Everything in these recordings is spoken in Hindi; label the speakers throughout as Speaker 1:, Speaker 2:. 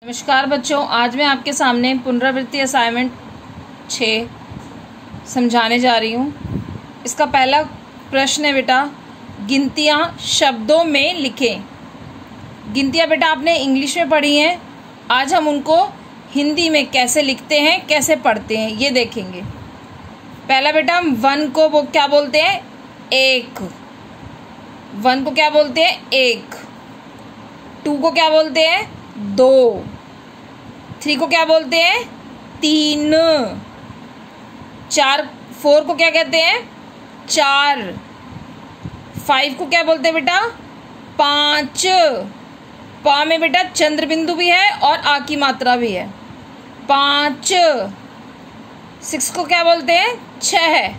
Speaker 1: नमस्कार बच्चों, आज मैं आपके सामने पुनरावृत्ति असाइनमेंट 6 समझाने जा रही हूँ। इसका पहला प्रश्न है बेटा, गिनतियाँ शब्दों में लिखें। गिनतियाँ बेटा आपने इंग्लिश में पढ़ी हैं, आज हम उनको हिंदी में कैसे लिखते हैं, कैसे पढ़ते हैं, ये देखेंगे। पहला बेटा, हम 1 को वो क्या बोलते हैं? 1। 1 को क्या बोलते हैं? 1। 2 को क्या बोलते हैं? 2। 3 को क्या बोलते हैं? 3। 4 को क्या कहते हैं? 4। 5 को क्या बोलते हैं बेटा? 5। पा में बेटा चंद्र बिंदु भी है और आ की मात्रा भी है। 5। 6 को क्या बोलते हैं? 6।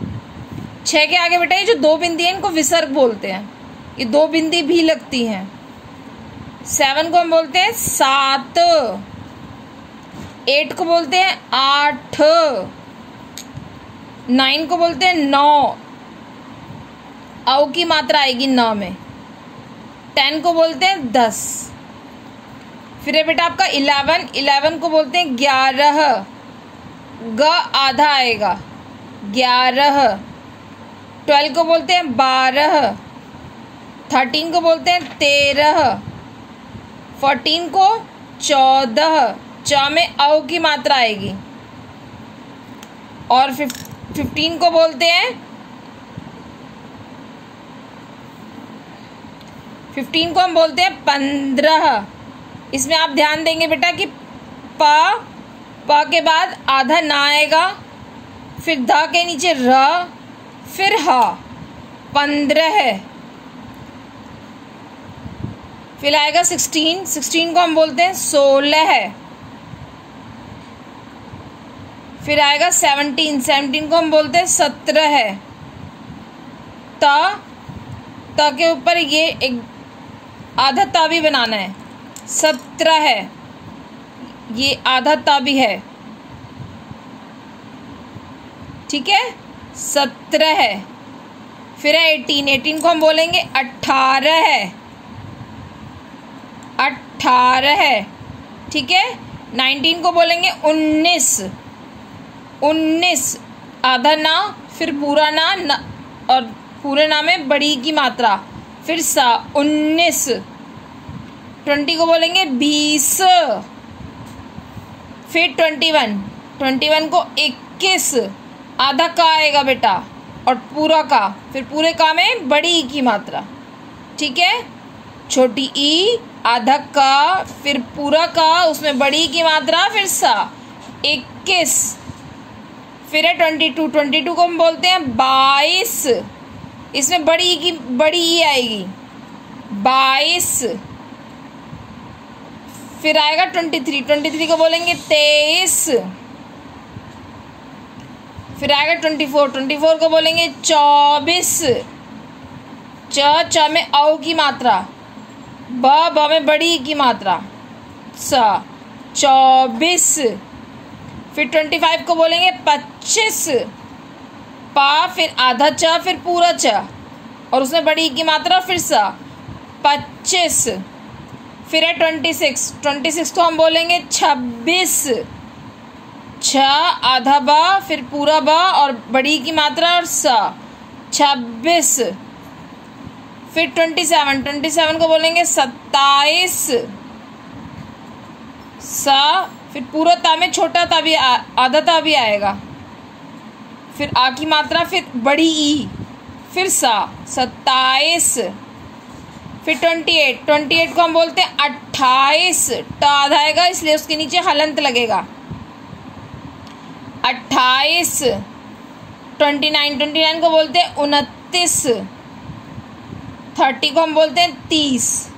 Speaker 1: 6 के आगे बेटा ये जो 2 बिंदी है इनको विसर्ग बोलते हैं, ये 2 बिंदी भी लगती हैं। 7 को हम बोलते हैं 7। 8 को बोलते हैं 8। 9 को बोलते हैं 9, औ की मात्रा आएगी 9 में। 10 को बोलते हैं 10। फिर है बेटा आपका 11 को बोलते हैं 11, ग आधा आएगा 11। 12 को बोलते हैं 12। 13 को बोलते हैं 13। 14 को 14, च में औ की मात्रा आएगी। और 15 को बोलते हैं 15 को हम बोलते हैं 15। इसमें आप ध्यान देंगे बेटा कि प के बाद आधा ना आएगा, फिर ध के नीचे र, फिर ह। 15 है। फिर आएगा 16 को हम बोलते हैं 16 है। फिर आएगा 17 को हम बोलते हैं 17 है। त के ऊपर ये एक आधा ता भी बनाना है, 17 है, ये आधा ता भी है, ठीक है, 17 है। फिर है 18 को हम बोलेंगे 18 है, 18 है, ठीक है। 19 को बोलेंगे 19 आधा ना, फिर पूरा ना, और पूरे ना में बड़ी की मात्रा, फिर सा 19। 20 को बोलेंगे 20। फिर 21 को 21, आधा का आएगा बेटा और पूरा का, फिर पूरे का में बड़ी ई की मात्रा, ठीक है। छोटी ई, आधा का, फिर पूरा का, उसमें बड़ी की मात्रा, फिर सा 21। फिर है 22 को हम बोलते हैं 22, इसमें बड़ी ई आएगी 22। फिर आएगा 23 को बोलेंगे 23। फिर आएगा 24 को बोलेंगे 24, च में औ की मात्रा, ब में बड़ी की मात्रा, सा 24। फिर 25 को बोलेंगे 25, पा, फिर आधा च, फिर पूरा च, और उसमें बड़ी की मात्रा, फिर सा 25। फिर है 26 को हम बोलेंगे 26, छ आधा बा, फिर पूरा बा और बड़ी की मात्रा और सा 26। फिर 27 को बोलेंगे 27, सा, फिर पूरा ता में छोटा ता भी आधा ता भी आएगा, फिर आ की मात्रा, फिर बड़ी ई, फिर सा 27। फिर 28 को हम बोलते हैं 28, टा आधा आएगा इसलिए उसके नीचे हलंत लगेगा 28। 29 को बोलते हैं 29। 30 को हम बोलते हैं 30,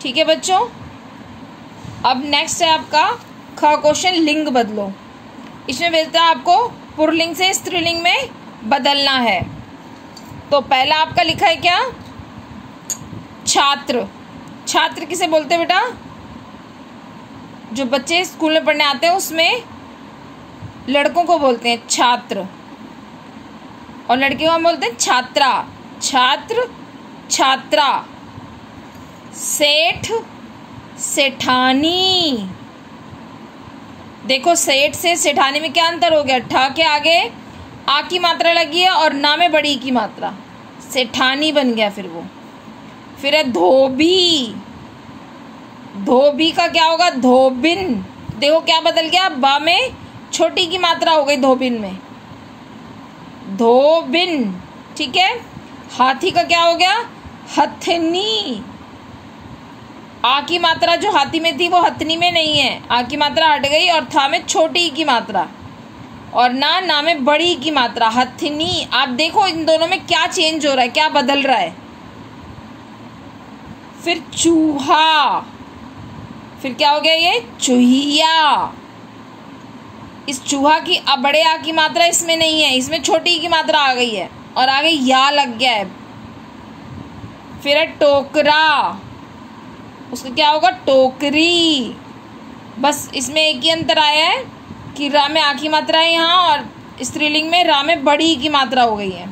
Speaker 1: ठीक है बच्चों। अब नेक्स्ट है आपका ख क्वेश्चन, लिंग बदलो। इसमें मिलता है आपको पुल्लिंग से स्त्रीलिंग में बदलना है। तो पहला आपका लिखा है क्या? छात्र। छात्र किसे बोलते हैं बेटा? जो बच्चे स्कूल में पढ़ने आते हैं उसमें लड़कों को बोलते हैं छात्र, और लड़कियों को हम बोलते हैं छात्रा। छात्र, छात्रा। सेठ, सेठानी। देखो सेठ से सेठानी में क्या अंतर हो गया, ठ के आगे आ की मात्रा लगी है और ना में बड़ी की मात्रा, सेठानी बन गया फिर वो। फिर है धोबी, धोबी का क्या होगा, धोबिन। देखो क्या बदल गया, बा में छोटी की मात्रा हो गई धोबिन में, धोबिन। ठीक है। हाथी का क्या हो गया, हथनी। आ की मात्रा जो हाथी में थी वो हथनी में नहीं है, आ की मात्रा हट गई और था में छोटी की मात्रा और ना में बड़ी की मात्रा, हथनी। आप देखो इन दोनों में क्या चेंज हो रहा है, क्या बदल रहा है। फिर चूहा, फिर क्या हो गया, ये चूहिया। इस चूहा की अब बड़े आ की मात्रा इसमें नहीं है, इसमें छोटी की मात्रा आ गई है और आगे या लग गया है। फिर है टोकरा, उसका क्या होगा, टोकरी। बस इसमें एक ही अंतर आया है कि रा में आ की मात्रा है यहाँ और स्त्रीलिंग में रा में बड़ी की मात्रा हो गई है।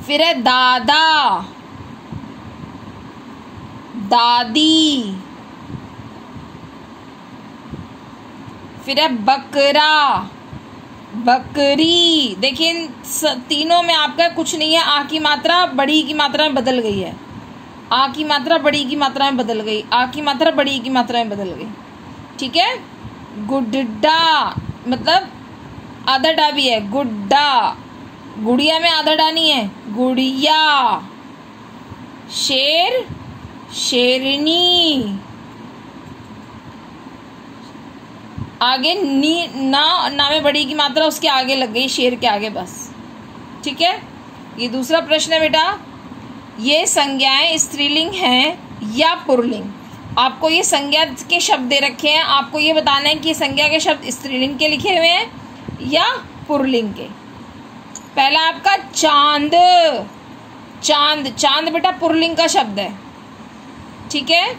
Speaker 1: फिर है दादा, दादी। फिर है बकरा, बकरी। देखिए इन तीनों में आपका कुछ नहीं है, आ की मात्रा बड़ी की मात्रा में बदल गई है, आ की मात्रा बड़ी की मात्रा में बदल गई, आ की मात्रा बड़ी की मात्रा में बदल गई। ठीक है। गुड्डा मतलब आधा डा भी है, गुड्डा। गुड़िया में आधा डा नहीं है, गुड़िया। शेर, शेरनी। आगे नी ना में बड़ी की मात्रा उसके आगे लग गई, शेर के आगे बस। ठीक है। ये दूसरा प्रश्न है बेटा, ये संज्ञाएं स्त्रीलिंग हैं या पुल्लिंग। आपको ये संज्ञा के शब्द दे रखे हैं, आपको ये बताना है कि संज्ञा के शब्द स्त्रीलिंग के लिखे हुए हैं या पुल्लिंग के। पहला आपका चांद, चांद, चांद बेटा पुल्लिंग का शब्द है। ठीक है।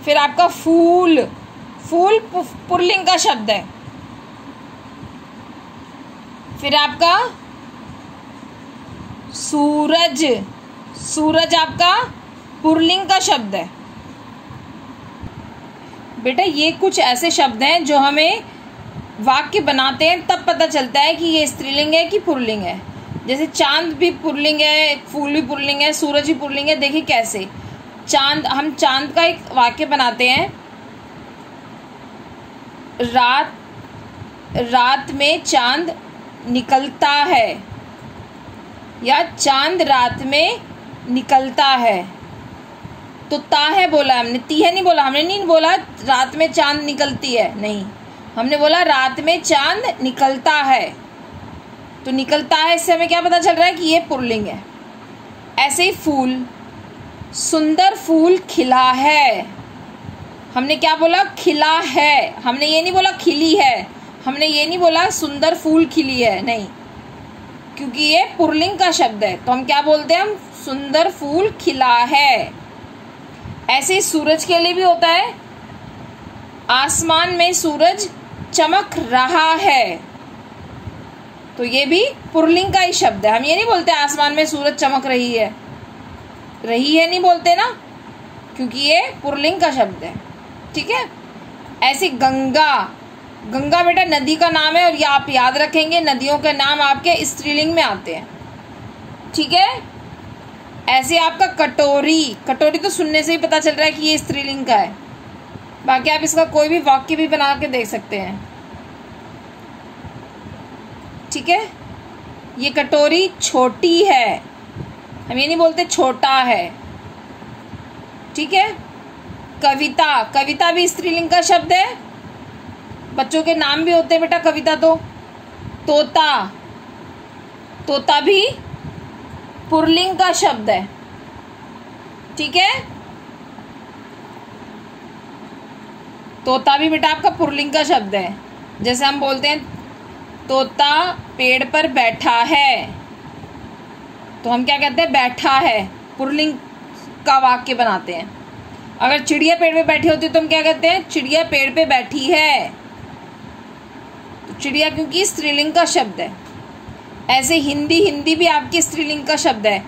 Speaker 1: फिर आपका फूल, फूल पुल्लिंग का शब्द है। फिर आपका सूरज, सूरज आपका पुल्लिंग का शब्द है। बेटा ये कुछ ऐसे शब्द हैं जो हमें वाक्य बनाते हैं तब पता चलता है कि ये स्त्रीलिंग है कि पुल्लिंग है। जैसे चांद भी पुल्लिंग है, फूल भी पुल्लिंग है, सूरज भी पुल्लिंग है। देखिए कैसे, चांद, हम चांद का एक वाक्य बनाते हैं, रात में चांद निकलता है, या चांद रात में निकलता है। तो ता है बोला हमने, ती है नहीं बोला, हमने नहीं बोला रात में चांद निकलती है, नहीं, हमने बोला रात में चांद निकलता है। तो निकलता है, इससे हमें क्या पता चल रहा है कि ये पुल्लिंग है। ऐसे ही फूल, सुंदर फूल खिला है, हमने क्या बोला, खिला है। हमने ये नहीं बोला खिली है, हमने ये नहीं बोला सुंदर फूल खिली है, नहीं, क्योंकि ये पुल्लिंग का शब्द है। तो हम क्या बोलते हैं, हम सुंदर फूल खिला है। ऐसे ही सूरज के लिए भी होता है, आसमान में सूरज चमक रहा है, तो ये भी पुल्लिंग का ही शब्द है। हम ये नहीं बोलते आसमान में सूरज चमक रही है नहीं बोलते ना, क्योंकि ये पुल्लिंग का शब्द है। ठीक है। ऐसे गंगा, गंगा बेटा नदी का नाम है और ये आप याद रखेंगे, नदियों के नाम आपके स्त्रीलिंग में आते हैं। ठीक है। ऐसे आपका कटोरी, कटोरी तो सुनने से ही पता चल रहा है कि ये स्त्रीलिंग का है, बाकी आप इसका कोई भी वाक्य भी बना के देख सकते हैं। ठीक है। ये कटोरी छोटी है, हम ये नहीं बोलते छोटा है। ठीक है। कविता, कविता भी स्त्रीलिंग का शब्द है, बच्चों के नाम भी होते हैं बेटा कविता। तो तोता, तोता भी पुल्लिंग का शब्द है। ठीक है। तोता भी बेटा आपका पुल्लिंग का शब्द है। जैसे हम बोलते हैं तोता पेड़ पर बैठा है, तो हम क्या कहते हैं, बैठा है, पुल्लिंग का वाक्य बनाते हैं। अगर चिड़िया पेड़ पे बैठी होती तो हम क्या कहते हैं, चिड़िया पेड़ पे बैठी है, तो चिड़िया क्योंकि स्त्रीलिंग का शब्द है। ऐसे हिंदी, हिंदी भी आपकी स्त्रीलिंग का शब्द है।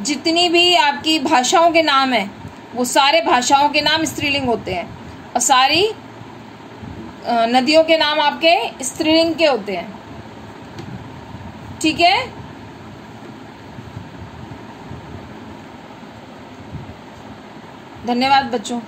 Speaker 1: जितनी भी आपकी भाषाओं के नाम है वो सारे भाषाओं के नाम स्त्रीलिंग होते हैं और सारी नदियों के नाम आपके स्त्रीलिंग के होते हैं। ठीक है, धन्यवाद बच्चों।